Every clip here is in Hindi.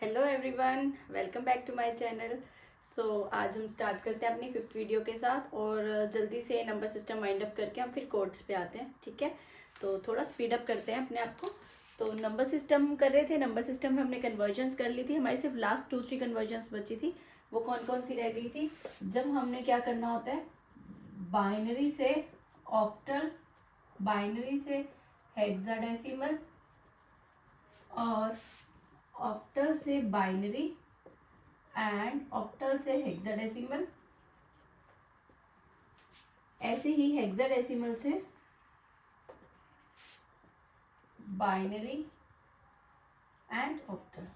Hello everyone, welcome back to my channel. आज हम स्टार्ट करते हैं अपनी 5th वीडियो के साथ और जल्दी से नंबर सिस्टम वाइंड अप करके हम फिर कोड्स पे आते हैं। ठीक है, तो थोड़ा स्पीड अप करते हैं अपने आप को। तो नंबर सिस्टम कर रहे थे, नंबर सिस्टम में हमने कन्वर्जन्स कर ली थी। हमारी सिर्फ लास्ट 2-3 कन्वर्जन्स बची थी। वो कौन कौन सी रह गई थी? जब हमने क्या करना होता है, बाइनरी से ऑक्टल, बाइनरी से हेक्साडेसिमल और ऑक्टल से बाइनरी एंड ऑक्टल से हेक्साडेसिमल, ऐसे ही हेक्साडेसिमल से बाइनरी एंड ऑक्टल।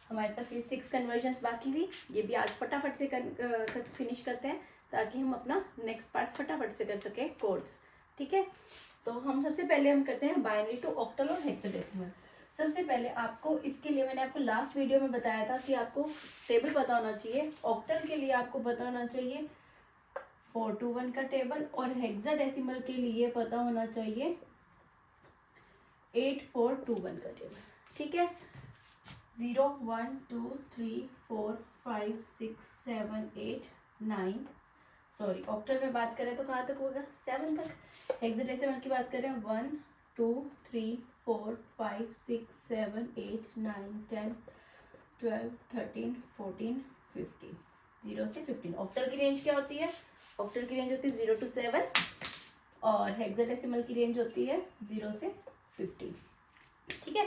हमारे पास ये 6 कन्वर्जन्स बाकी थी। ये भी आज फटाफट से फिनिश करते हैं ताकि हम अपना नेक्स्ट पार्ट फटाफट से कर सकें कोड्स। ठीक है, तो हम सबसे पहले हम करते हैं बाइनरी टू ऑक्टल और हेक्साडेसिमल। सबसे पहले आपको इसके लिए मैंने आपको लास्ट वीडियो में बताया था कि आपको टेबल पता होना चाहिए। ऑक्टल के लिए आपको पता होना चाहिए 4 to 1 का टेबल और हेक्साडेसिमल के लिए पता होना चाहिए 8 4 2 1 का टेबल। ठीक है, 0 1 2 3 4 5 6 7 8 9, सॉरी ऑक्टल में बात करें तो कहाँ तक होगा? 7 तक। हेक्साडेसिमल की बात करें 1 2 3 4 5 6 7 8 9 10 12 13 14 15, 0 से 15। ऑक्टल की रेंज क्या होती है? ऑक्टल की रेंज होती है 0 to 7 और हेक्साडेसिमल की रेंज होती है 0 से 15। ठीक है,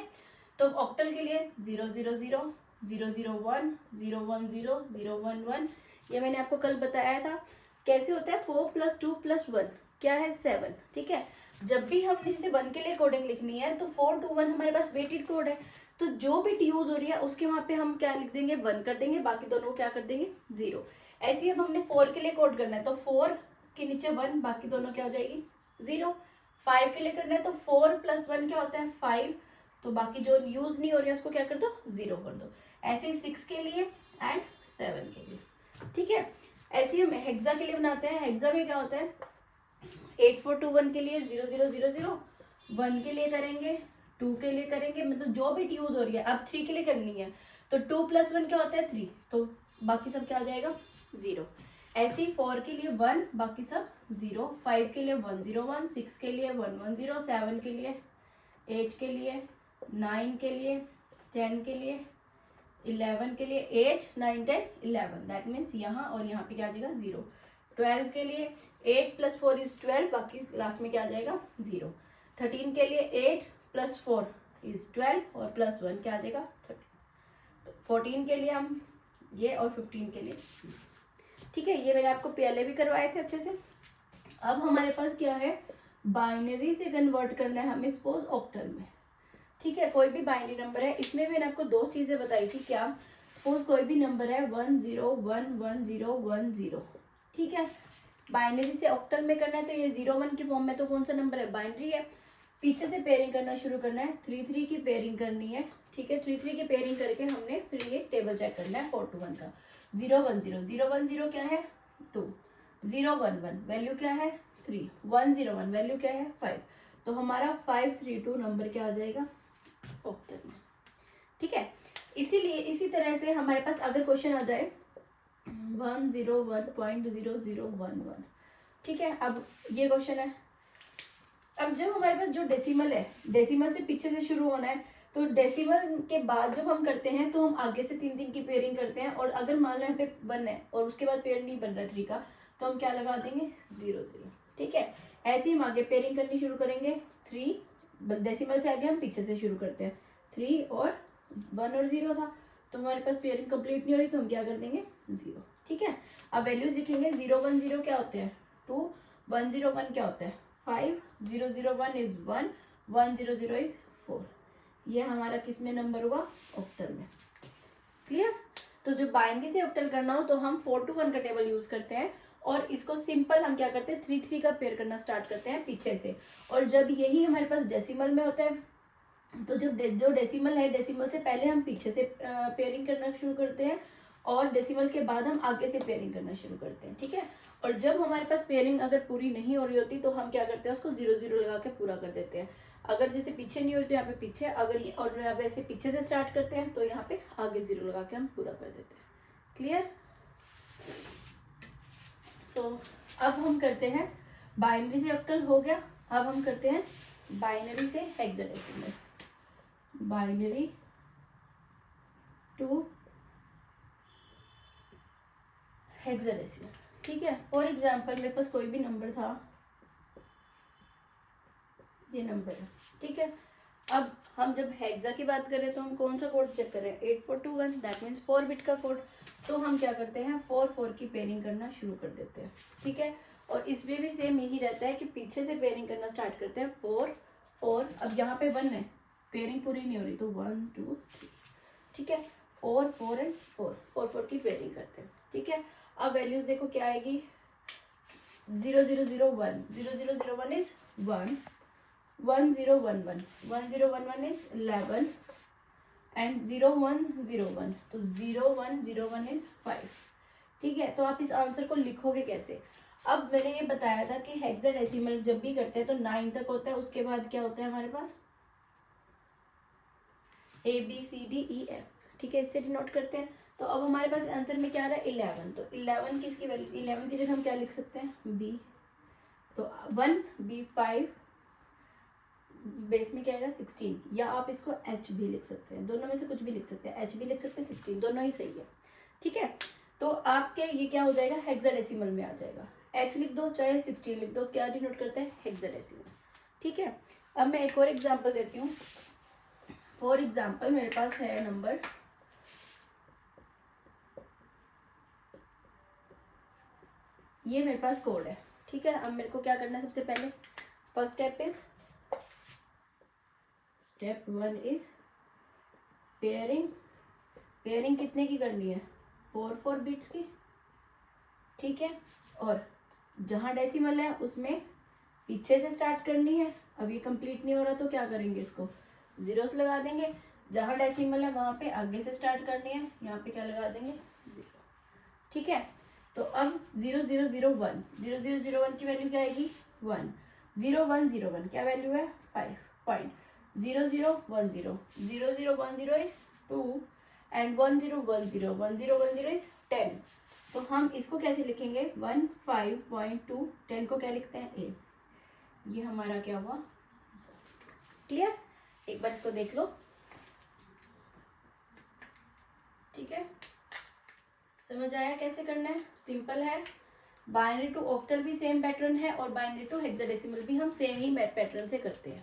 तो ऑक्टल के लिए 0 0 0 0 0 1 0 1 0 0 1 1, ये मैंने आपको कल बताया था कैसे होता है। 4 + 2 + 1 क्या है? 7। ठीक है, जब भी हम जैसे 1 के लिए कोडिंग लिखनी है तो 4 to 1 हमारे पास वेटेड कोड है, तो जो बिट यूज हो रही है उसके वहां पे हम क्या लिख देंगे? 1 कर देंगे, बाकी दोनों को क्या कर देंगे? 0। ऐसे ही अब हमने 4 के लिए कोड करना है तो 4 के नीचे 1, बाकी दोनों क्या हो जाएगी? 0। 5 के लिए करना है तो 4 + 1 क्या होता है? 5, तो बाकी जो यूज नहीं हो रही है उसको क्या कर दो? 0 कर दो। ऐसे ही 6 के लिए एंड 7 के लिए। ठीक है, ऐसे ही हम हेक्सा के लिए बनाते हैं। हेक्सा में क्या होता है? 8 4 2 1 के लिए 0 0 0 0, 1 के लिए करेंगे, 2 के लिए करेंगे, मतलब जो भी यूज हो रही है। अब 3 के लिए करनी है तो 2 + 1 क्या होता है? 3, तो बाकी सब क्या आ जाएगा? 0। ऐसे ही 4 के लिए 1, बाकी सब 0। 5 के लिए 1 0 1, 6 के लिए 1 1 0, 7 के लिए, 8 के लिए, 9 के लिए, 10 के लिए, 11 के लिए, 8 9 10 11, दैट मीन्स यहाँ और यहाँ पे क्या आ जाएगा? 0। 12 के लिए 8 + 4 = 12, बाकी लास्ट में क्या आ जाएगा? 0। 13 के लिए 8 + 4 = 12 और +1 क्या आ जाएगा? 13। तो 14 के लिए हम ये और 15 के लिए। ठीक है, ये मैंने आपको पहले भी करवाए थे अच्छे से। अब हमारे पास क्या है? बाइनरी से कन्वर्ट करना है हमें सपोज ऑक्टल में। ठीक है, कोई भी बाइनरी नंबर है, इसमें मैंने आपको 2 चीजें बताई थी। क्या? सपोज कोई भी नंबर है 1 0 1 1 0 1 0। ठीक है, बाइनरी से ऑक्टल में करना है तो ये 0 1 की फॉर्म में तो कौन सा नंबर है? बाइनरी है। पीछे से पेयरिंग करना शुरू करना है, 3 3 की पेयरिंग करनी है। ठीक है, 3 3 की पेयरिंग करके हमने फिर ये टेबल चेक करना है 4 to 1 का। 0 1 0 0 1 0 क्या है? 2। 0 1 1 वैल्यू क्या है? 3। 1 0 1 वैल्यू क्या है? 5। तो हमारा 5 3 2 नंबर क्या आ जाएगा? ऑक्टल में। ठीक है, इसीलिए इसी तरह से हमारे पास अगर क्वेश्चन आ जाए 101.0011, ठीक है, अब ये क्वेश्चन है। अब जब हमारे पास जो डेसिमल है, डेसिमल से पीछे से शुरू होना है, तो डेसिमल के बाद जब हम करते हैं तो हम आगे से 3 3 की पेयरिंग करते हैं। और अगर मान लो यहाँ पे 1 है और उसके बाद पेयर नहीं बन रहा है 3 का, तो हम क्या लगा देंगे? 0 0। ठीक है, ऐसे ही हम आगे पेयरिंग करनी शुरू करेंगे। 3 डेसिमल से आगे हम पीछे से शुरू करते हैं। 3 और 1 और 0 था, तो हमारे पास पेयरिंग कंप्लीट नहीं हो रही, तो हम क्या कर देंगे? 0। ठीक है, अब वैल्यूज लिखेंगे। 0 1 0 क्या होते हैं? 2। 1 0 1 क्या होता है? 5। 0 0 1 = 1, 1 0 0 = 4। ये हमारा किस में नंबर हुआ? ऑक्टल में। क्लियर? तो जो बाइनरी से ऑक्टल करना हो तो हम 4 to 1 का टेबल यूज करते हैं और इसको सिंपल हम क्या करते हैं? 3 3 का पेयर करना स्टार्ट करते हैं पीछे से। और जब यही हमारे पास डेसिमल में होता है तो जो डेसिमल है, डेसिमल से पहले हम पीछे से पेयरिंग करना शुरू करते हैं और डेसिमल के बाद हम आगे से पेयरिंग करना शुरू करते हैं। ठीक है, और जब हमारे पास पेयरिंग अगर पूरी नहीं हो रही होती तो हम क्या करते हैं, उसको 0 0 लगा के पूरा कर देते हैं। अगर जैसे पीछे नहीं हो रही तो यहाँ पे पीछे, अगर और यहाँ पे ऐसे पीछे से स्टार्ट करते हैं तो यहाँ पे आगे 0 लगा के हम पूरा कर देते हैं। क्लियर? सो अब हम करते हैं बाइनरी से ऑक्टल हो गया, अब हम करते हैं बाइनरी से हेक्साडेसिमल, बाइनरी टू हेक्साडेसिमल। ठीक है, फॉर एग्जांपल मेरे पास कोई भी नंबर था, ये नंबर है, ठीक है। अब हम जब हेक्सा की बात करें तो हम कौन सा कोड चेक करें, 8421, दैट मीन्स 4 बिट का कोड। तो हम क्या करते हैं, 4 4 की पेयरिंग करना शुरू कर देते हैं। ठीक है, और इसमें भी सेम यही रहता है कि पीछे से पेयरिंग करना स्टार्ट करते हैं, 4 4। अब यहाँ पे 1 है, पेयरिंग पूरी नहीं हो रही तो 1 2 3, ठीक है, 4 4 एंड 4 4 4 की पेयरिंग करते हैं। ठीक है, अब वैल्यूज देखो क्या आएगी, 0 0 0 1, 0 0 0 1 इज 1, 1 0 1 1, 1 0 1 1 इज 11 एंड 0 1 0 1, तो 0 1 0 1 इज 5। ठीक है, तो आप इस आंसर को लिखोगे कैसे। अब मैंने ये बताया था कि हेक्साडेसिमल जब भी करते हैं तो 9 तक होता है, उसके बाद क्या होता है हमारे पास ABCDEF। ठीक है, इससे डिनोट करते हैं। तो अब हमारे पास आंसर में क्या आ रहा है 11, तो 11 की इसकी वैल्यू 11 की जगह हम क्या लिख सकते हैं B, तो 1 B 5, बेस में क्या आएगा 16, या आप इसको H भी लिख सकते हैं, दोनों में से कुछ भी लिख सकते हैं, H भी लिख सकते हैं, 16 दोनों ही सही है। ठीक है, तो आपके ये क्या हो जाएगा हेक्साडेसिमल में आ जाएगा, H लिख दो चाहे 16 लिख दो, क्या डिनोट करते हैं हेक्साडेसिमल। ठीक है, अब मैं एक और एग्जांपल देती हूँ। फॉर एग्जांपल मेरे पास है नंबर, ये मेरे पास कोड है। ठीक है, अब मेरे को क्या करना है, सबसे पहले first step 1 is pairing. Pairing कितने की करनी है, 4 4 बिट्स की। ठीक है, और जहाँ डेसिमल है उसमें पीछे से स्टार्ट करनी है। अब ये कंप्लीट नहीं हो रहा तो क्या करेंगे, इसको जीरोस लगा देंगे। जहाँ डेसिमल है वहाँ पे आगे से स्टार्ट करनी है, यहाँ पे क्या लगा देंगे 0। ठीक है, तो अब 0 0 0 1, 0 0 0 1 की वैल्यू क्या आएगी 1, 0 1 0 1 क्या वैल्यू है 5 पॉइंट, 0 0 1 0, 0 0 1 0 इज 2 एंड 1 0 1 0, 1 0 1 0 इज 10। तो हम इसको कैसे लिखेंगे 15.2, 10 को क्या लिखते हैं A। ये हमारा क्या हुआ, क्लियर। एक बार इसको देख लो। ठीक है, समझ आया कैसे करना है, सिंपल है। बाइनरी टू ऑक्टल भी सेम पैटर्न है और बाइनरी टू हेक्साडेसिमल भी हम सेम ही पैटर्न से करते हैं।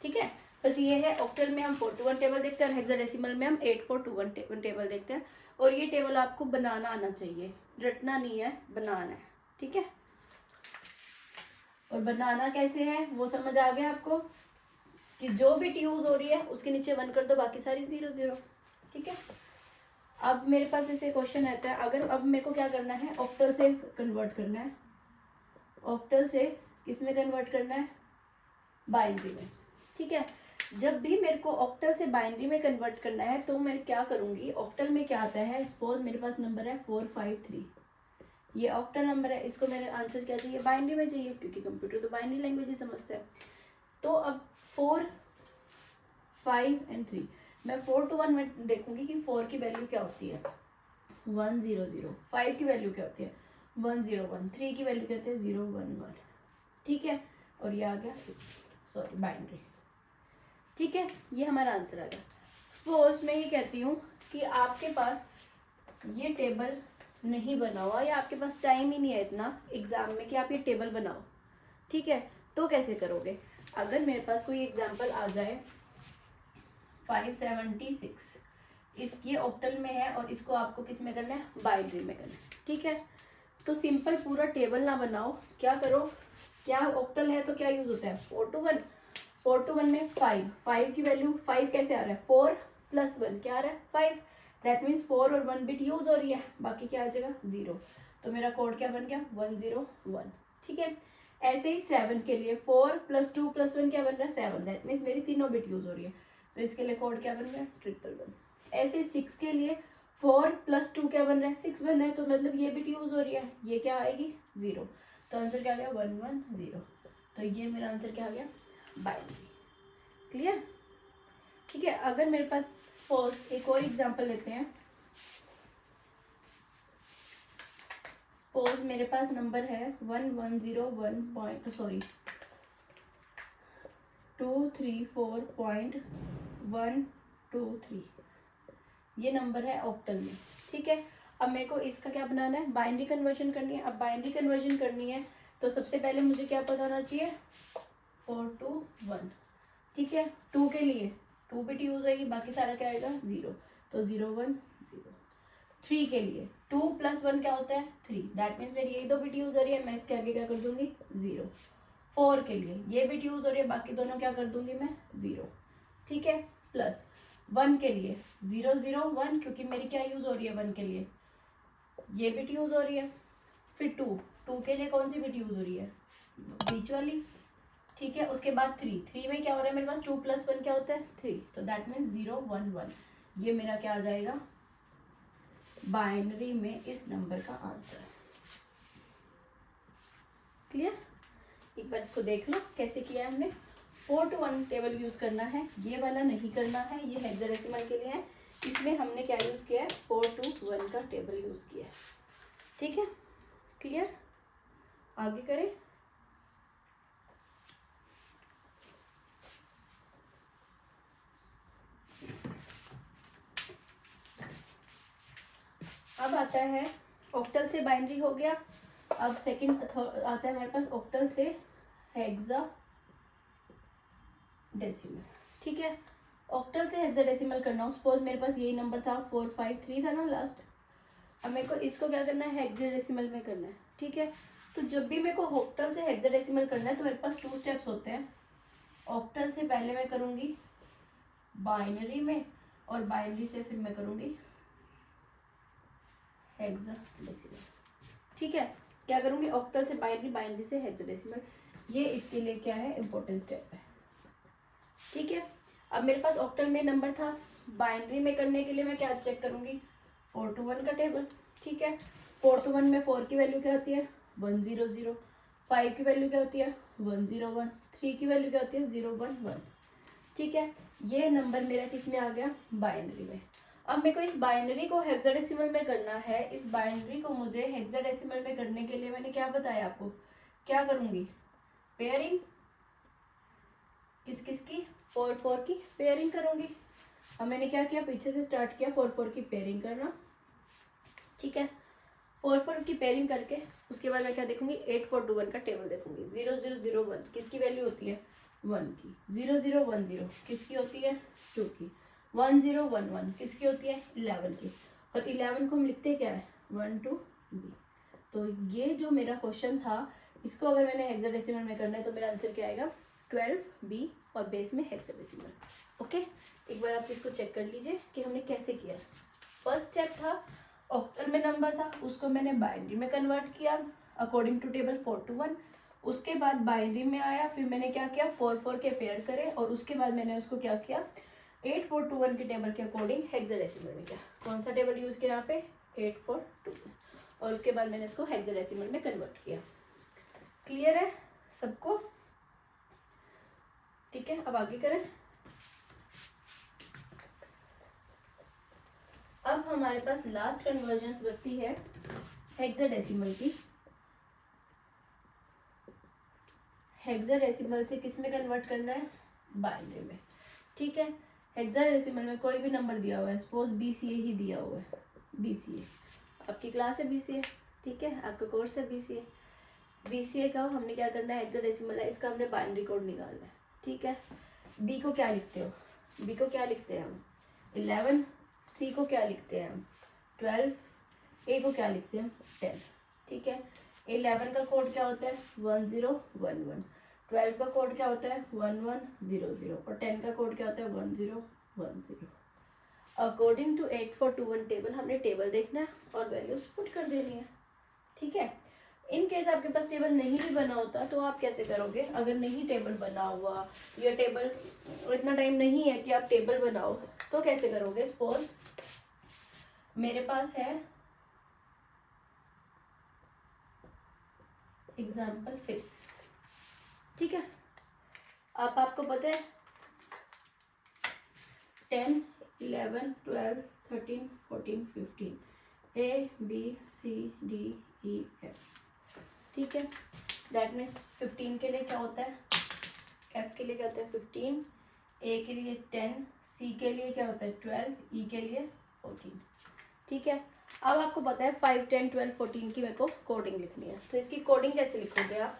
ठीक है, बस ये है ऑक्टल में हम 4 to 1 टेबल देखते हैं और हेक्साडेसिमल में हम 8 4 2 1 टेबल देखते हैं। और ये टेबल आपको बनाना आना चाहिए, रटना नहीं है, बनाना है। ठीक है, और बनाना कैसे है वो समझ आ गया आपको, कि जो बिट यूज हो रही है उसके नीचे 1 कर दो, बाकी सारी 0 0। ठीक है, अब मेरे पास जैसे क्वेश्चन रहता है, अगर अब मेरे को क्या करना है ऑक्टल से कन्वर्ट करना है, ऑक्टल से किस में कन्वर्ट करना है बाइनरी में। ठीक है, जब भी मेरे को ऑक्टल से बाइनरी में कन्वर्ट करना है तो मैं क्या करूँगी, ऑक्टल में क्या आता है, सपोज मेरे पास नंबर है 453, ये ऑक्टल नंबर है, इसको मेरे आंसर क्या चाहिए बाइनरी में चाहिए, क्योंकि कंप्यूटर तो बाइनरी लैंग्वेज ही समझता है। तो अब 4 5 एंड 3, मैं 4 to 1 में देखूंगी कि 4 की वैल्यू क्या होती है 1 0 0, 5 की वैल्यू क्या होती है 1 0 1, 3 की वैल्यू कहते हैं 0 1 1। ठीक है, और ये आ गया सॉरी बाइनरी। ठीक है, ये हमारा आंसर आ गया। सपोज मैं ये कहती हूँ कि आपके पास ये टेबल नहीं बना हुआ, या आपके पास टाइम ही नहीं है इतना एग्जाम में कि आप ये टेबल बनाओ। ठीक है, तो कैसे करोगे, अगर मेरे पास कोई एग्जाम्पल आ जाए 576, ये ऑक्टल में है और इसको आपको किस में करना है बाइनरी में करना है। ठीक है, तो सिंपल पूरा टेबल ना बनाओ, क्या करो, क्या ऑक्टल है तो क्या यूज होता है 4 to 1, 4 to 1 में 5 की वैल्यू 5 कैसे आ रहा है 4 + 1 क्या आ रहा है 5, दैट मीन्स 4 और 1 बिट यूज हो रही है, बाकी क्या आ जाएगा 0। तो मेरा कोड क्या बन गया 1 0 1। ठीक है, ऐसे ही 7 के लिए 4 + 2 + 1 क्या बन रहा है 7, दैट मीन्स मेरी तीनों बिट यूज हो रही है, तो इसके लिए कोड क्या बन गया 1 1 1। ऐसे 6 के लिए 4 + 2 क्या बन रहा है, 6 बन रहा है, तो मतलब ये बिट यूज हो रही है, ये क्या आएगी 0, तो आंसर क्या आ गया 1 1 0, तो ये मेरा आंसर क्या आ गया बाइनरी। क्लियर? ठीक है, अगर मेरे पास सपोज एक और एग्जांपल लेते हैं, सपोज मेरे पास नंबर है 234.123, ये नंबर है ऑक्टल में। ठीक है, अब मेरे को इसका क्या बनाना है, बाइनरी कन्वर्जन करनी है। अब बाइनरी कन्वर्जन करनी है तो सबसे पहले मुझे क्या पता होना चाहिए, 4 to 1। ठीक है, 2 के लिए 2 बिट यूज होगी, बाकी सारा क्या आएगा 0, तो 0 1 0। 3 के लिए 2 + 1 क्या होता है 3, दैट मीन्स मेरी यही 2 बिट यूज हो रही है, मैं इसके आगे क्या कर दूंगी 0। 4 के लिए ये बिट यूज हो रही है, बाकी दोनों क्या कर दूंगी मैं 0। ठीक है, प्लस 1 के लिए 0 0 1, क्योंकि मेरी क्या यूज हो रही है 1 के लिए ये बिट यूज हो रही है। फिर 2 के लिए कौन सी बिट यूज हो रही है, बीच वाली। ठीक है, उसके बाद 3 में क्या हो रहा है मेरे पास 2 + 1 क्या होता है 3, तो दैट मीन्स 0 1 1, ये मेरा क्या आ जाएगा बाइनरी में इस नंबर का आंसर। क्लियर? एक बार इसको देख लो कैसे किया है हमने। 4 to 1 टेबल यूज करना है, ये वाला नहीं करना है, ये हेक्साडेसिमल के लिए है, इसमें हमने क्या यूज किया है 4 to 1 का टेबल यूज किया है। ठीक है, क्लियर? आगे करें। अब आता है ऑक्टल से बाइनरी हो गया, अब सेकंड आता है हमारे पास ऑक्टल से हेक्साडेसिमल। ठीक है, ऑक्टल से हेक्साडेसिमल करना हो, सपोज मेरे पास यही नंबर था 453 था ना लास्ट, अब मेरे को इसको क्या करना है हेक्साडेसिमल में करना है। ठीक है, तो जब भी मेरे को ऑक्टल से हेक्साडेसिमल करना है तो मेरे पास 2 स्टेप्स होते हैं। ऑक्टल से पहले मैं करूँगी बाइनरी में, और बाइनरी से फिर मैं करूँगी हेक्साडेसिमल। ठीक है, क्या करूँगी ऑक्टल से बाइनरी, बाइनरी से हेक्साडेसिमल, ये इसके लिए क्या है इंपॉर्टेंट स्टेप है। ठीक है, अब मेरे पास ऑक्टल में नंबर था, बाइनरी में करने के लिए मैं क्या चेक करूँगी 4 to 1 का टेबल। ठीक है, 4 to 1 में 4 की वैल्यू क्या होती है 1 0 0, 5 की वैल्यू क्या होती है 1 0 1, 3 की वैल्यू क्या होती है 0 1 1। ठीक है, ये नंबर मेरा किस में आ गया बाइनरी में। अब मेरे को इस बाइनरी को हेक्साडेसिमल में करना है, इस बाइनरी को मुझे हेक्साडेसिमल में करने के लिए मैंने क्या बताया आपको, क्या करूँगी पेयरिंग, किस किस की 4 4 की पेयरिंग करूँगी। अब मैंने क्या किया पीछे से स्टार्ट किया 4 4 की पेयरिंग करना। ठीक है, 4 4 की पेयरिंग करके उसके बाद मैं क्या देखूंगी 8 4 2 1 का टेबल देखूंगी। 0 0 0 1 किसकी वैल्यू होती है 1 की, 0 0 1 0 किसकी होती है 2 की, 1 0 1 1 किसकी होती है 11 की, और 11 को हम लिखते क्या है 1 2 b। तो ये जो मेरा क्वेश्चन था इसको अगर मैंने हेक्साडेसिमल में करना है तो मेरा आंसर क्या आएगा 12 b, और बेस में हेक्साडेसिमल। ओके, एक बार आप इसको चेक कर लीजिए कि हमने कैसे किया। फर्स्ट स्टेप था ऑक्टल में नंबर था, उसको मैंने बाइनरी में कन्वर्ट किया अकॉर्डिंग टू टेबल 4 to 1। उसके बाद बाइनरी में आया, फिर मैंने क्या किया 4 4 के पेयर करे, और उसके बाद मैंने उसको क्या किया 8 4 2 1 के टेबल के अकॉर्डिंग हेक्साडेसिमल में किया। कौन सा टेबल यूज किया यहाँ पे 8 4 2 1, और उसके बाद मैंने इसको हेक्साडेसिमल में कन्वर्ट किया। क्लियर है सबको? ठीक है, अब आगे करें। अब हमारे पास लास्ट कन्वर्जेंस बचती है हेक्साडेसिमल की। हेक्साडेसिमल से किस में कन्वर्ट करना है बाइनरी में। ठीक है, हेक्साडेसिमल में कोई भी नंबर दिया हुआ है, सपोज BCA ही दिया हुआ है, BCA आपकी क्लास है BCA। ठीक है, आपका कोर्स है BCA का हमने क्या करना है हेक्साडेसिमल है, इसका हमने बाइनरी कोड निकालना है। ठीक है, B को क्या लिखते हो, B को क्या लिखते हैं हम 11, C को क्या लिखते हैं हम 12, A को क्या लिखते हैं 10। ठीक है, 11 का कोड क्या होता है 1 0 1 1, 12 का कोड क्या होता है 1 1 0 0, और 10 का कोड क्या होता है 1 0 1 0। अकॉर्डिंग टू 8 4 2 1 टेबल हमने टेबल देखना है और वैल्यूज पुट कर देनी है। ठीक है, इन केस आपके पास टेबल नहीं भी बना होता तो आप कैसे करोगे, अगर नहीं टेबल बना हुआ या टेबल इतना टाइम नहीं है कि आप टेबल बनाओ तो कैसे करोगे। सपोज मेरे पास है एग्जाम्पल फिक्स, ठीक है। अब आपको पता है 10, 11, 12, 13, 14, 15 ABCDEF, ठीक है। दैट मीन्स 15 के लिए क्या होता है, F के लिए क्या होता है 15, A के लिए 10, C के लिए क्या होता है 12, E के लिए 14, ठीक है। अब आपको पता है 5, 10, 12, 14 की मेरे को कोडिंग लिखनी है, तो इसकी कोडिंग कैसे लिखोगे आप,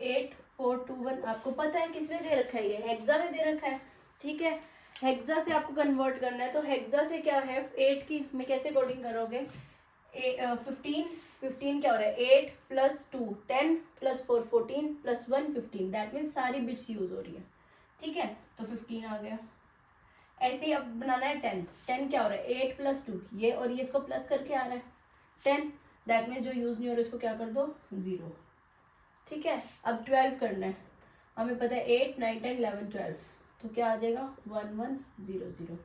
8, 4, 2, 1, आपको पता है किस में दे रखा है, ये हेक्सा में दे रखा है, ठीक है। हेक्सा से आपको कन्वर्ट करना है, तो हेक्सा से क्या है 8 की में कैसे कोडिंग करोगे, 15 क्या हो रहा है 8 + 2 10 + 4 14 + 1 15, दैट मीन्स सारी बिट्स यूज हो रही है, ठीक है। तो 15 आ गया। ऐसे ही अब बनाना है 10, 10 क्या हो रहा है 8 + 2, ये और ये इसको प्लस करके आ रहा है 10, दैट मीन्स जो यूज नहीं हो रहा है इसको क्या कर दो 0, ठीक है। अब 12 करना है, हमें पता है 8 9 10 11 12, तो क्या आ जाएगा 1 1 0 0।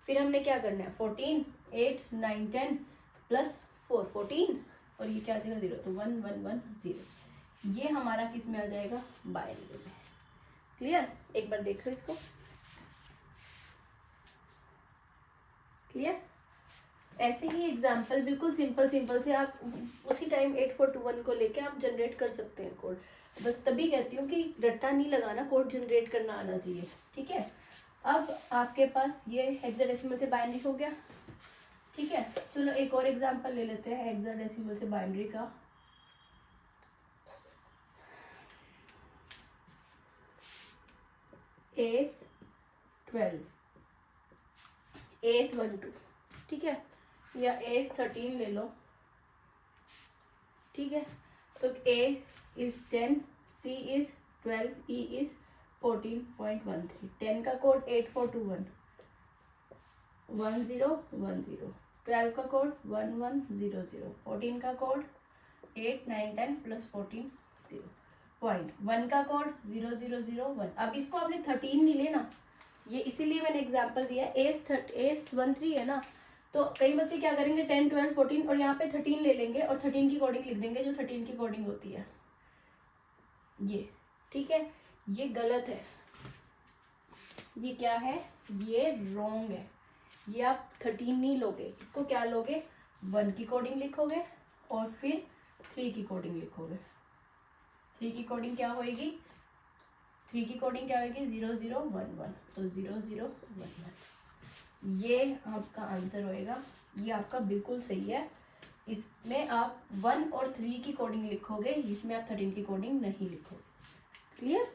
फिर हमने क्या करना है 14 8 9 10 + 4 14, और ये क्या आ जाएगा 0, तो 1 1 1 0। ये हमारा किस में आ जाएगा बाइनरी में, क्लियर। एक बार देख लो इसको, क्लियर। ऐसे ही एग्जाम्पल बिल्कुल सिंपल सिंपल से आप उसी टाइम 8421 को लेके आप जनरेट कर सकते हैं कोड। बस तभी कहती हूँ कि रट्टा नहीं लगाना, कोड जनरेट करना आना चाहिए, ठीक है। अब आपके पास ये हेक्साडेसिमल से बाइनरी हो गया, ठीक है। चलो एक और एग्जांपल ले लेते हैं हेक्साडेसिमल से बाइनरी का। AS12, AS12, ठीक है, या AS13 ले लो, ठीक है। तो A is 10, C is 12, E is 14.13, 10 का कोड 8421 1010, 12 का कोड 1100, 14 का कोड 8 9 10 + 14 0, 1 का कोड 0001। अब इसको आपने 13 नहीं लेना, ये इसीलिए मैंने एग्जांपल दिया है। AS13 है ना, तो कई बच्चे क्या करेंगे 10 12 14 और यहाँ पे 13 ले लेंगे और 13 की कोडिंग लिख देंगे, जो 13 की कोडिंग होती है ये, ठीक है। ये गलत है, ये क्या है, ये रॉन्ग है। ये आप 13 नहीं लोगे, इसको क्या लोगे 1 की कोडिंग लिखोगे और फिर 3 की कोडिंग लिखोगे। 3 की कोडिंग क्या होएगी, 3 की कोडिंग क्या होगी 0011, तो 0011 ये आपका आंसर होएगा। ये आपका बिल्कुल सही है, इसमें आप 1 और 3 की कोडिंग लिखोगे, इसमें आप 13 की कोडिंग नहीं लिखोगे, क्लियर।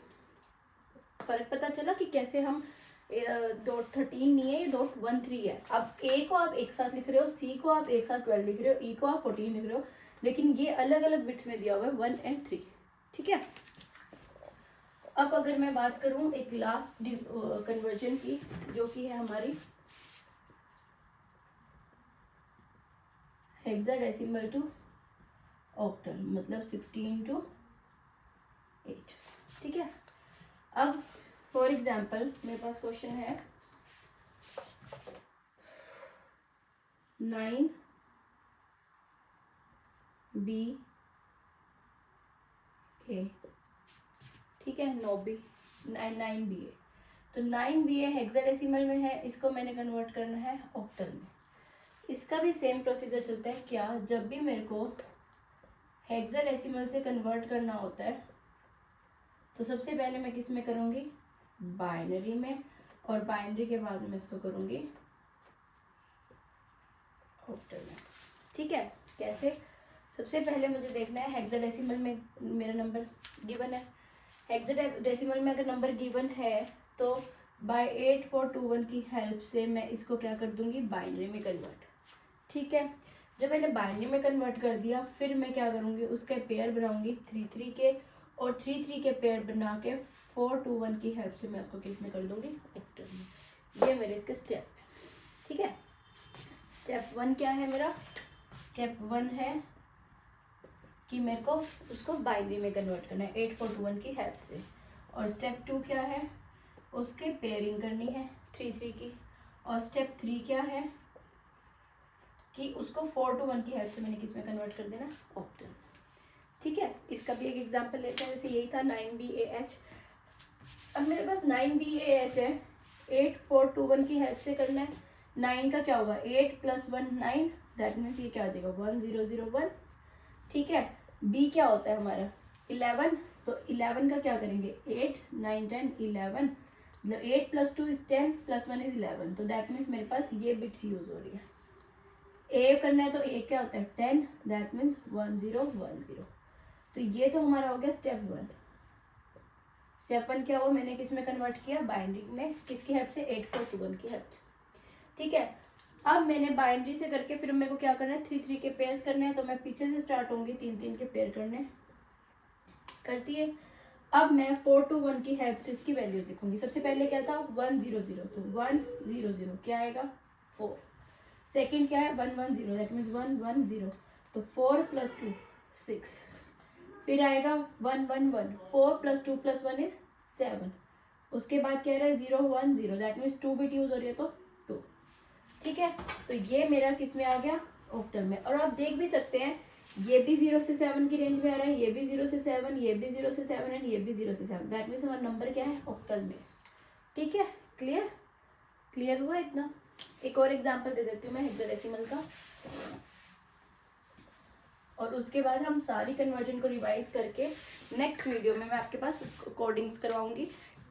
फर्क पता चला कि कैसे हम .13 नहीं है, ये .13 है। अब A को आप एक साथ लिख रहे हो, C को आप एक साथ 12 लिख रहे हो, E को आप 14 लिख रहे हो, लेकिन ये अलग अलग बिट्स में दिया हुआ है 1 और 3, ठीक है। अब अगर मैं बात करूं एक लास्ट कन्वर्जन की, जो कि है हमारी हेक्साडेसिमल टू ऑक्टल, मतलब 16 to 8, ठीक है। अब फॉर एग्जाम्पल मेरे पास क्वेश्चन है 9BA, ठीक है, 9BA। तो 9BA हेक्साडेसिमल में है, इसको मैंने कन्वर्ट करना है ऑक्टल में। इसका भी सेम प्रोसीजर चलता है क्या, जब भी मेरे को हेक्साडेसिमल से कन्वर्ट करना होता है तो सबसे पहले मैं किस में करूँगी बाइनरी में, और बाइनरी के बाद मैं इसको करूँगी ऑक्टल में, ठीक है। कैसे, सबसे पहले मुझे देखना है हेक्साडेसिमल में मेरा नंबर गिवन है। हेक्साडेसिमल में अगर नंबर गिवन है तो बाय 8421 की हेल्प से मैं इसको क्या कर दूंगी बाइनरी में कन्वर्ट, ठीक है। जब मैंने बाइनरी में कन्वर्ट कर दिया, फिर मैं क्या करूँगी उसके पेयर बनाऊंगी 3 3 के, और 3 3 के पेयर बना के 421 की हेल्प से मैं उसको किस में कर दूंगी ऑक्टल में। ये मेरे इसके स्टेप है, ठीक है। स्टेप 1 क्या है मेरा, स्टेप 1 है कि मेरे को उसको बाइनरी में कन्वर्ट करना है 8421 की हेल्प से, और स्टेप 2 क्या है, उसके पेयरिंग करनी है 3 3 की, और स्टेप 3 क्या है कि उसको 4 to 1 की हेल्प से मैंने किस में कन्वर्ट कर देना, ऑक्टल। ठीक है, इसका भी एक एग्जांपल लेते हैं। जैसे यही था 9BAH। अब मेरे पास 9BAH है, 8 4 to 1 की हेल्प से करना है। 9 का क्या होगा, 8 + 1 9, दैट मीन्स ये क्या आ जाएगा 1001। ठीक है, B क्या होता है हमारा 11, तो 11 का क्या करेंगे 8 9 10 11, मतलब 8 + 2 = 10 + 1 = 11, तो दैट मीन्स मेरे पास ये बिट्स यूज हो रही है। ए करना है तो ए क्या होता है 10, दैट मीन्स 1010। तो ये तो हमारा हो गया स्टेप 1। स्टेप 1 क्या हुआ, मैंने किस में कन्वर्ट किया, बाइनरी में, किसकी हेल्प से 8 4 to 1 की हेल्प से। ठीक है, अब मैंने बाइनरी से करके फिर मेरे को क्या करना है 3 3 के पेयर्स करने हैं, तो मैं पीछे से स्टार्ट होंगी, 3 3 के पेयर करने करती है। अब मैं 4 to 1 की हेल्प से इसकी वैल्यूज लिखूंगी। सबसे पहले क्या था 100, तो 100 क्या आएगा 4। सेकेंड क्या है 110, दैट मीन्स 110, तो 4 + 2 6। फिर आएगा 111, 4 + 2 + 1 = 7। उसके बाद क्या रहा है 010, दैट मीन्स 2 बिट यूज हो रही है तो 2। ठीक है, तो ये मेरा किस में आ गया, ऑक्टल में। और आप देख भी सकते हैं ये भी 0 से 7 की रेंज में आ रहा है, ये भी 0 से 7, ये भी 0 से 7 एंड ये भी 0 से 7, दैट मीन्स हमारा नंबर क्या है ऑक्टल में। ठीक है, क्लियर क्लियर हुआ इतना। एक और एग्जांपल दे देती हूँ मैं हेक्साडेसिमल का, और उसके बाद हम सारी कन्वर्जन को रिवाइज करके नेक्स्ट वीडियो में मैं आपके पास कोडिंग्स करवाऊंगी।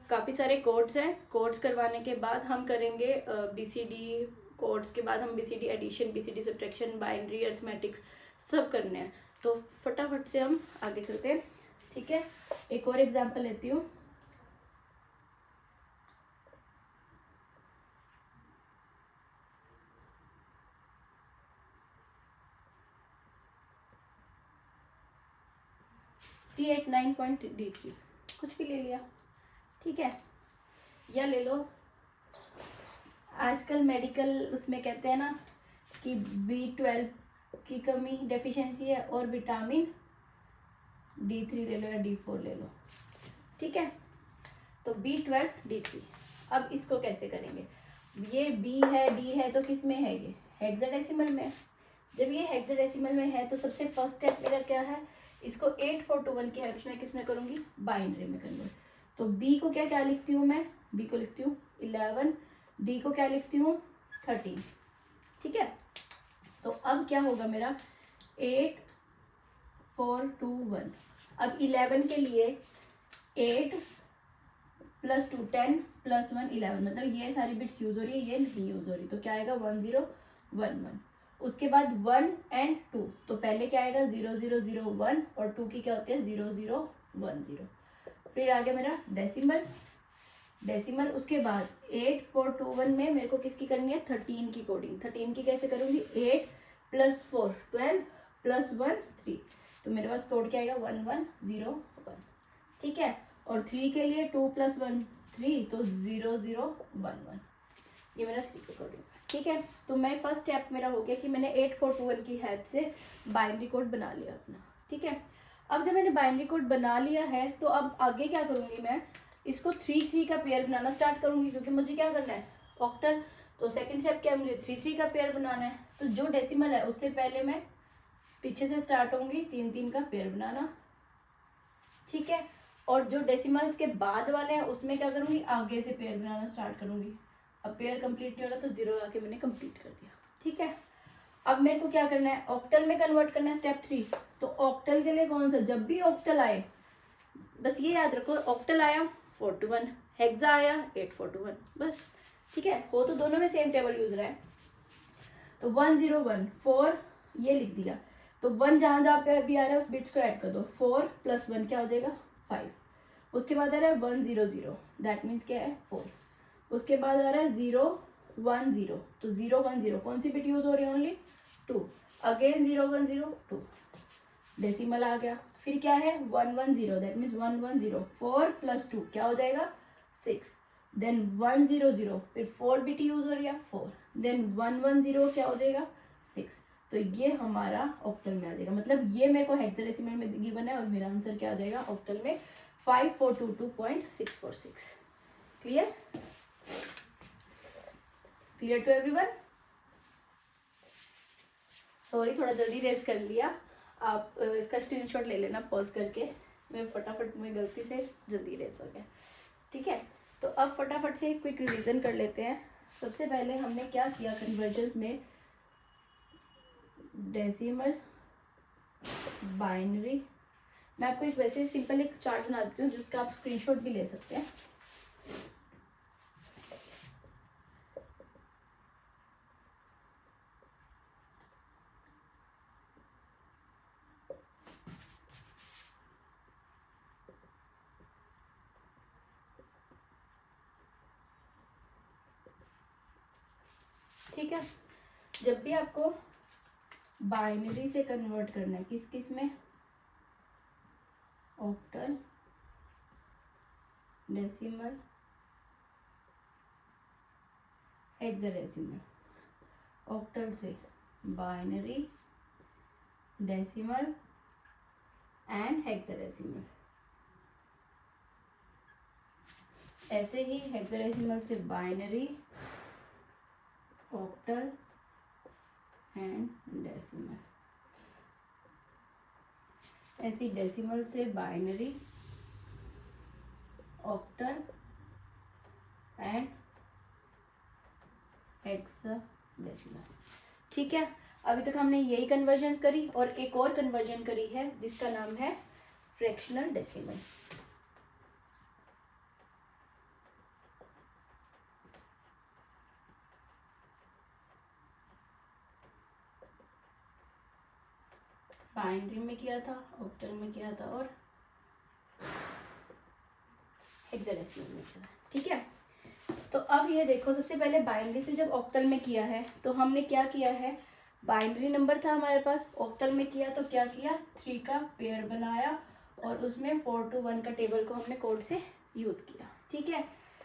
काफ़ी सारे कोड्स हैं, कोड्स करवाने के बाद हम करेंगे BCD, कोड्स के बाद हम BCD addition, BCD subtraction, binary, arithmetics सब करने हैं। तो फटाफट से हम आगे चलते हैं। ठीक है, एक और एग्जांपल लेती हूँ। C89.D3 कुछ भी ले लिया, ठीक है, या ले लो आजकल मेडिकल उसमें कहते हैं ना कि B12 की कमी डेफिशिएंसी है और विटामिन D3 ले लो या D4 ले लो। ठीक है, तो B12 D3। अब इसको कैसे करेंगे, ये B है D है तो किस में है, ये हेक्साडेसिमल में। जब ये हेक्साडेसिमल में है तो सबसे फर्स्ट स्टेप मेरा क्या है, इसको 8 4 to 1 की हेल्प में किस में करूंगी, बाइनरी में कन्वर्ट। तो B को क्या क्या लिखती हूँ मैं, B को लिखती हूँ 11, D को क्या लिखती हूँ 13। ठीक है, तो अब क्या होगा मेरा 8 4 2 1। अब 11 के लिए 8 + 2 10 + 1 11, मतलब ये सारी बिट्स यूज हो रही है, ये नहीं यूज हो रही, तो क्या आएगा 1011। उसके बाद 1 and 2, तो पहले क्या आएगा 0001 और 2 की क्या होती है 0010। फिर आ गया मेरा डेसिमल, डेसिमल उसके बाद 8 4 2 1 में मेरे को किसकी करनी है 13 की कोडिंग। 13 की कैसे करूंगी, 8 + 4 12 + 1 3, तो मेरे पास कोड क्या आएगा 1101। ठीक है, और 3 के लिए 2 + 1 3, तो 0011, ये मेरा 3 का कोडिंग। ठीक है, तो मैं फर्स्ट स्टेप मेरा हो गया कि मैंने 8 4 12 की हेल्प से बाइनरी कोड बना लिया अपना। ठीक है, अब जब मैंने बाइनरी कोड बना लिया है तो अब आगे क्या करूँगी मैं, इसको 3 3 का पेयर बनाना स्टार्ट करूँगी, क्योंकि मुझे क्या करना है ऑक्टल। तो सेकंड स्टेप क्या है, मुझे 3 3 का पेयर बनाना है। तो जो डेसिमल है उससे पहले मैं पीछे से स्टार्ट होंगी 3 3 का पेयर बनाना। ठीक है, और जो डेसिमल्स के बाद वाले हैं उसमें क्या करूँगी, आगे से पेयर बनाना स्टार्ट करूँगी। अब पेयर कंप्लीट नहीं हो रहा तो 0 आके मैंने कंप्लीट कर दिया। ठीक है, अब मेरे को क्या करना है, ऑक्टल में कन्वर्ट करना है स्टेप 3। तो ऑक्टल के लिए कौन सा, जब भी ऑक्टल आए बस ये याद रखो, ऑक्टल आया 4 to 1, हेक्सा आया 8 4 to 1, बस। ठीक है, हो तो दोनों में सेम टेबल यूज रहा है। तो 1014 4 ये लिख दिया, तो 1 जहाँ जहाँ पे भी आ रहा है उस बिट्स को ऐड कर दो। 4 + 1 क्या हो जाएगा 5। उसके बाद आ रहा है 100, दैट मीन्स क्या है 4। उसके बाद आ रहा है 010, तो 010 कौन सी बिट यूज हो रही है, ओनली 2। अगेन 010 2, डेसिमल आ गया। फिर क्या है 110, दैट मीन्स 110, 4 + 2 क्या हो जाएगा 6। देन 100, फिर 4 बिट यूज हो रही है 4, देन 110 क्या हो जाएगा 6। तो ये हमारा ऑक्टल में आ जाएगा, मतलब ये मेरे को हेक्साडेसिमल में गिवन है और मेरा आंसर क्या आ जाएगा ऑक्टल में 5422.646। Clear clear to everyone. Sorry थोड़ा जल्दी रेस कर लिया, आप इसका स्क्रीनशॉट ले लेना पॉज करके, मैं फटाफट में गलती से जल्दी रेस हो गया। ठीक है, तो अब फटाफट से क्विक रिवीजन कर लेते हैं। सबसे पहले हमने क्या किया कन्वर्जन्स में, डेसिमल, बाइनरी। मैं आपको एक वैसे सिंपल एक चार्ट बना देती हूँ जिसका आप स्क्रीनशॉट भी ले सकते हैं। ठीक है, जब भी आपको बाइनरी से कन्वर्ट करना है, किस किस में, ऑक्टल, डेसिमल, हेक्साडेसिमल, ऑक्टल से बाइनरी, डेसिमल एंड हेक्साडेसिमल। ऐसे ही हेक्साडेसिमल से बाइनरी, ऑक्टल एंड डेसिमल। ऐसी डेसिमल से बाइनरी, ऑक्टल एंड हेक्साडेसिमल। ठीक है, अभी तक हमने यही कन्वर्जन करी और एक और कन्वर्जन करी है जिसका नाम है फ्रैक्शनल डेसिमल। बाइनरी में किया था, ऑक्टल में किया था और हेक्साडेसिमल में किया था। ठीक है, तो अब ये देखो, सबसे पहले बाइनरी से जब ऑक्टल में किया है तो हमने क्या किया है, बाइनरी नंबर था हमारे पास, ऑक्टल में किया तो क्या किया, 3 का पेयर बनाया और उसमें 4 to 1 का टेबल को हमने कोड से यूज़ किया। ठीक है,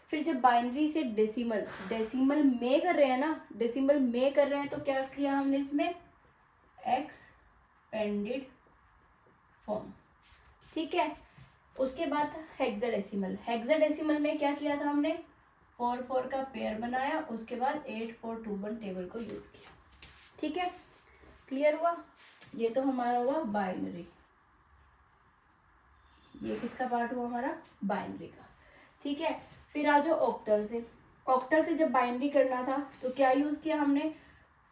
फिर जब बाइनरी से डेसिमल, डेसिमल में कर रहे हैं ना, डेसिमल में कर रहे हैं तो क्या किया हमने इसमें, एक्सपेंडेड फॉर्म। ठीक है, उसके बाद हेक्साडेसिमल, हेक्साडेसिमल में क्या किया था हमने, 4 का पेयर बनाया, उसके बाद 8 4 2 1 टेबल को यूज किया। ठीक है, क्लियर हुआ। ये तो हमारा हुआ बाइनरी, ये किसका पार्ट हुआ हमारा, बाइनरी का। ठीक है, फिर आ जाओ ऑक्टल से। ऑक्टल से जब बाइनरी करना था तो क्या यूज किया हमने,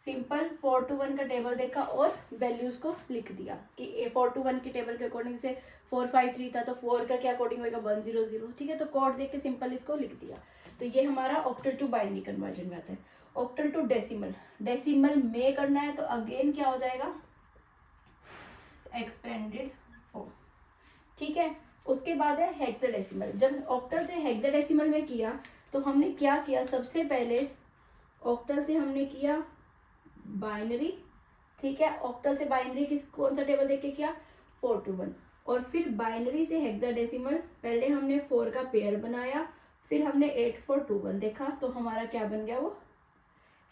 सिंपल 4 to 1 का टेबल देखा और वैल्यूज को लिख दिया कि 4 to 1 के टेबल के अकॉर्डिंग से 4 5 3 था तो 4 का क्या अकॉर्डिंग होगा 1 0 0। ठीक है, तो कोड देख के सिंपल इसको लिख दिया। तो ये हमारा ऑक्टल टू बाइनरी कन्वर्जन में आता है। ऑक्टल टू डेसिमल, डेसिमल में करना है तो अगेन क्या हो जाएगा, एक्सपेंडेड फॉर्म। ठीक है, उसके बाद है हेक्साडेसिमल। जब ऑक्टल से हेक्साडेसिमल में किया तो हमने क्या किया, सबसे पहले ऑक्टल से हमने किया बाइनरी। ठीक है, ऑक्टल से बाइनरी किस कौन सा टेबल देख के किया, 4 to 1, और फिर बाइनरी से हेक्साडेसिमल पहले हमने 4 का पेयर बनाया, फिर हमने 8 4 2 1 देखा तो हमारा क्या बन गया, वो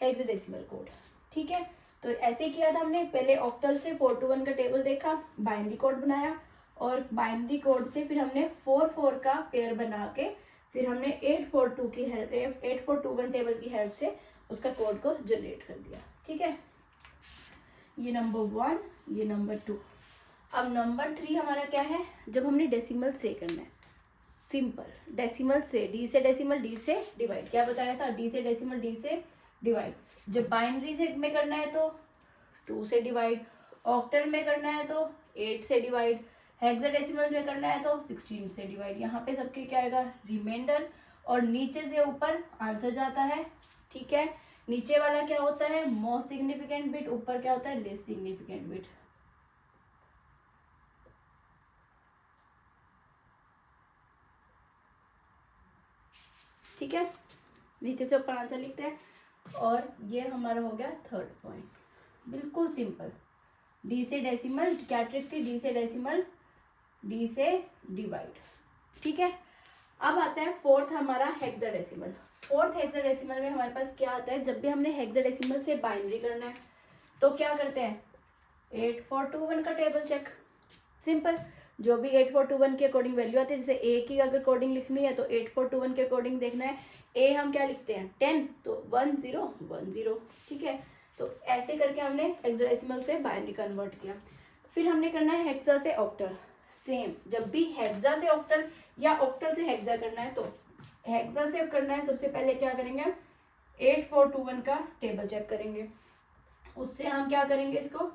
हेक्साडेसिमल कोड। ठीक है, तो ऐसे किया था हमने, पहले ऑक्टल से 4 to 1 का टेबल देखा, बाइनरी कोड बनाया और बाइनरी कोड से फिर हमने 4 4 का पेयर बना के फिर हमने 8 4 2 की हेल्प, 8 4 2 1 टेबल की हेल्प से उसका कोड को जनरेट कर दिया। ठीक है, ये नंबर 1, ये नंबर 2। अब नंबर 3 हमारा क्या है, जब हमने डेसिमल से करना है, सिंपल डेसिमल से, डी से डेसिमल, डी से डिवाइड, क्या बताया था, डी से डेसिमल, डी से डिवाइड। जब बाइनरी से में करना है तो 2 से डिवाइड, ऑक्टल में करना है तो 8 से डिवाइड, हेक्साडेसिमल में करना है तो 16 से डिवाइड। यहाँ पे सबके क्या आएगा, रिमाइंडर, और नीचे से ऊपर आंसर जाता है। ठीक है, नीचे वाला क्या होता है, मोस्ट सिग्निफिकेंट बिट, ऊपर क्या होता है, लेस सिग्निफिकेंट बिट। ठीक है, नीचे से ऊपर आंसर लिखते हैं। और ये हमारा हो गया थर्ड पॉइंट, बिल्कुल सिंपल। डी से डेसिमल, क्या ट्रिक थी, डी से डेसिमल, डी से डिवाइड। ठीक है, अब आता है फोर्थ हमारा हेक्साडेसिमल। फोर्थ हेक्साडेसिमल में हमारे पास क्या आता है, जब भी हमने हेक्साडेसिमल से बाइनरी करना है तो क्या करते हैं, 8 4 2 1 का टेबल चेक। सिंपल, जो भी 8 4 2 1 के अकॉर्डिंग वैल्यू आती है, जैसे ए की अगर कोडिंग लिखनी है तो 8 4 2 1 के अकॉर्डिंग देखना है। ए हम क्या लिखते हैं 10, तो 1 0 1 0। ठीक है, तो ऐसे करके हमने हेक्साडेसिमल से बाइनरी कन्वर्ट किया। फिर हमने करना है हेक्सा से ऑक्टल। सेम, जब भी हेक्सा से ऑक्टल या ऑक्टल से हेक्सा करना है, तो हेक्सा से करना है सबसे पहले क्या करेंगे, 8421 का टेबल चेक करेंगे, उससे हम क्या करेंगे, इसको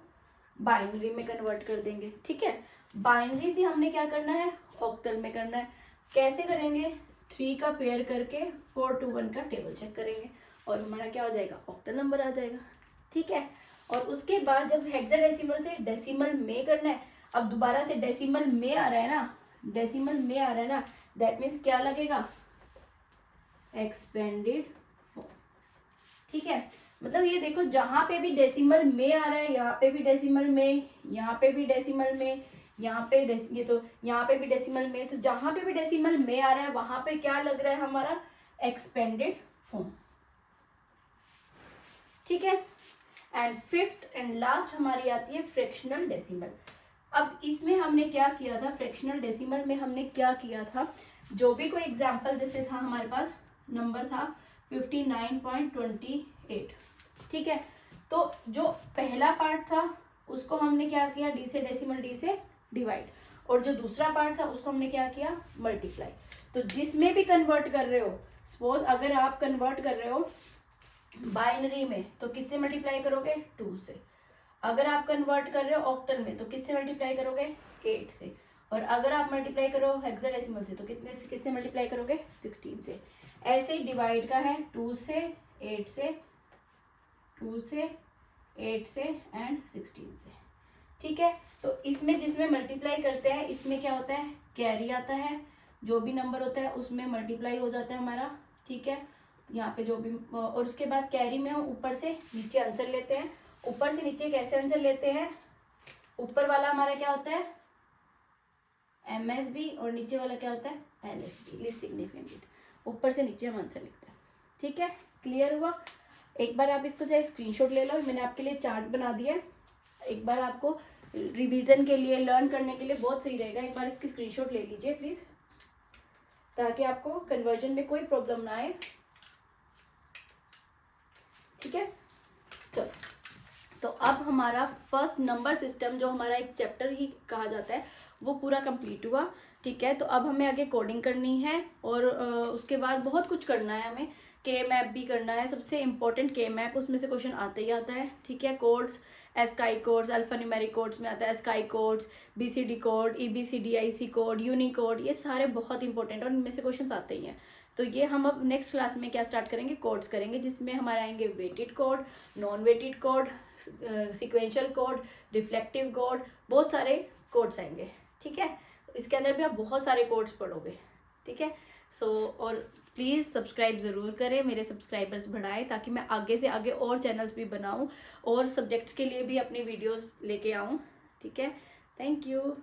बाइनरी में कन्वर्ट कर देंगे। ठीक है, बाइनरी से हमने क्या करना है, ऑक्टल में करना है। कैसे करेंगे, 3 का पेयर करके 421 का टेबल चेक करेंगे और हमारा क्या हो जाएगा, ऑक्टल नंबर आ जाएगा। ठीक है, और उसके बाद जब हेक्साडेसिमल से डेसिमल में करना है, अब दोबारा से डेसिमल में आ रहा है ना, डेसिमल में आ रहा है ना, दैट मीन्स क्या लगेगा, एक्सपेंडेड फॉर्म। ठीक है, मतलब ये देखो जहां पे भी डेसिमल में आ रहा है, यहाँ पे भी डेसिमल में, यहाँ पे भी डेसिमल में, यहाँ पे ये तो यहाँ पे भी डेसिमल में, तो जहां पे भी डेसिमल में आ रहा है वहां पे क्या लग रहा है, हमारा एक्सपेंडेड फॉर्म। ठीक है, एंड फिफ्थ एंड लास्ट हमारी आती है फ्रैक्शनल डेसिमल। अब इसमें हमने क्या किया था, फ्रैक्शनल डेसिमल में हमने क्या किया था, जो भी कोई एग्जाम्पल जैसे था, हमारे पास नंबर था 59.28। ठीक है, तो जो पहला पार्ट था उसको हमने क्या किया, डी से डेसिमल, डी से डिवाइड, और जो दूसरा पार्ट था उसको हमने क्या किया, मल्टीप्लाई। तो जिसमें भी कन्वर्ट कर रहे हो, सपोज अगर आप कन्वर्ट कर रहे हो बाइनरी में, तो किससे मल्टीप्लाई करोगे, 2 से। अगर आप कन्वर्ट कर रहे हो ऑक्टल में, तो किससे मल्टीप्लाई करोगे, 8 से। और अगर आप मल्टीप्लाई करो हेक्साडेसिमल से, तो कितने से, किससे मल्टीप्लाई करोगे, 16 से। ऐसे ही डिवाइड का है 2 से 8 से, 2 से 8 से एंड 16 से। ठीक है, तो इसमें जिसमें मल्टीप्लाई करते हैं, इसमें क्या होता है, कैरी आता है, जो भी नंबर होता है उसमें मल्टीप्लाई हो जाता है हमारा। ठीक है, यहाँ पे जो भी, और उसके बाद कैरी में हम ऊपर से नीचे आंसर लेते हैं। ऊपर से नीचे कैसे आंसर लेते हैं, ऊपर वाला हमारा क्या होता है, MSB, और नीचे वाला क्या होता है, LSB, लीस्ट सिग्निफिकेंट बिट। ऊपर से नीचे हम आंसर लिखते हैं। ठीक है, क्लियर हुआ। एक बार आप इसको चाहे स्क्रीनशॉट ले लो, मैंने आपके लिए चार्ट बना दिया है, एक बार आपको रिवीजन के लिए, लर्न करने के लिए बहुत सही रहेगा। एक बार इसकी स्क्रीनशॉट ले लीजिए प्लीज, ताकि आपको कन्वर्जन में कोई प्रॉब्लम ना आए। ठीक है, चलो, तो अब हमारा फर्स्ट नंबर सिस्टम, जो हमारा एक चैप्टर ही कहा जाता है, वो पूरा कंप्लीट हुआ। ठीक है, तो अब हमें आगे कोडिंग करनी है, और उसके बाद बहुत कुछ करना है हमें। के मैप भी करना है, सबसे इम्पोर्टेंट के मैप, उसमें से क्वेश्चन आता ही आता है। ठीक है, codes, ASCII codes, alphanumeric codes में आता है, ASCII codes, BCD code, EBCD, IC code, Unicode, ये सारे बहुत इंपॉर्टेंट और इनमें से क्वेश्चन आते ही हैं। तो ये हम अब नेक्स्ट क्लास में क्या स्टार्ट करेंगे, कोड्स करेंगे, जिसमें हमारे आएंगे weighted code, non weighted code, sequential code, reflective code, बहुत सारे कोड्स आएंगे। ठीक है, इसके अंदर भी आप बहुत सारे कोड्स पढ़ोगे। ठीक है, और प्लीज़ सब्सक्राइब ज़रूर करें, मेरे सब्सक्राइबर्स बढ़ाएं, ताकि मैं आगे से आगे और चैनल्स भी बनाऊं और सब्जेक्ट्स के लिए भी अपनी वीडियोस लेके आऊं। ठीक है, थैंक यू।